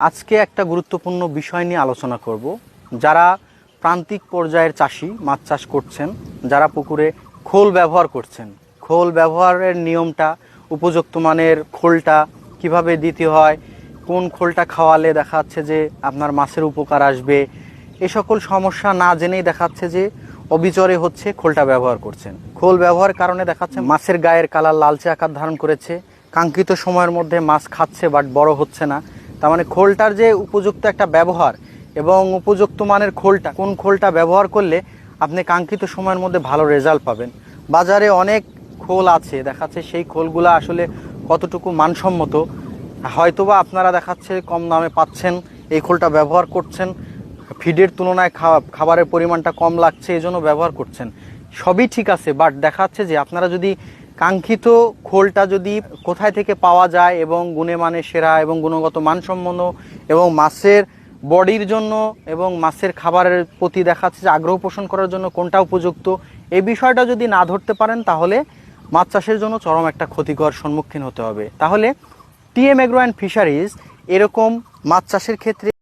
আজকে একটা গুরুত্বপূর্ণ বিষয় নিয়ে আলোচনা করব। যারা প্রান্তিক পর্যায়ের চাষি মাছ চাষ করছেন, যারা পুকুরে খোল ব্যবহার করছেন, খোল ব্যবহারের নিয়মটা, উপযুক্ত মানের খোলটা কিভাবে দিতে হয়, কোন খোলটা খাওয়ালে দেখা যাচ্ছে যে আপনার মাছের উপকার আসবে, এ সকল সমস্যা না জেনেই দেখাচ্ছে যে অবিচরে হচ্ছে খোলটা ব্যবহার করছেন। খোল ব্যবহারের কারণে দেখাচ্ছে মাছের গায়ের কালার লালচে আকার ধারণ করেছে, কাঙ্ক্ষিত সময়ের মধ্যে মাছ খাচ্ছে বাট বড় হচ্ছে না। তার মানে খোলটার যে উপযুক্ত একটা ব্যবহার এবং উপযুক্ত মানের খোলটা, কোন খোলটা ব্যবহার করলে আপনি কাঙ্ক্ষিত সময়ের মধ্যে ভালো রেজাল্ট পাবেন। বাজারে অনেক খোল আছে, দেখাচ্ছে সেই খোলগুলো আসলে কতটুকু মানসম্মত, হয়তোবা আপনারা দেখাচ্ছে কম দামে পাচ্ছেন, এই খোলটা ব্যবহার করছেন, ফিডের তুলনায় খাবারের পরিমাণটা কম লাগছে এই জন্য ব্যবহার করছেন, সবই ঠিক আছে। বাট দেখাচ্ছে যে আপনারা যদি কাঙ্ক্ষিত খোলটা যদি কোথায় থেকে পাওয়া যায় এবং গুণে মানে সেরা এবং গুণগত মানসম্পন্ন এবং মাছের বডির জন্য এবং মাছের খাবারের প্রতি দেখাচ্ছে যে আগ্রহ পোষণ করার জন্য কোনটা উপযুক্ত, এই বিষয়টা যদি না ধরতে পারেন তাহলে মাছ চাষের জন্য চরম একটা ক্ষতিকর সম্মুখীন হতে হবে। তাহলে টিএম এগ্রো অ্যান্ড ফিশারিজ এরকম মাছ চাষের ক্ষেত্রে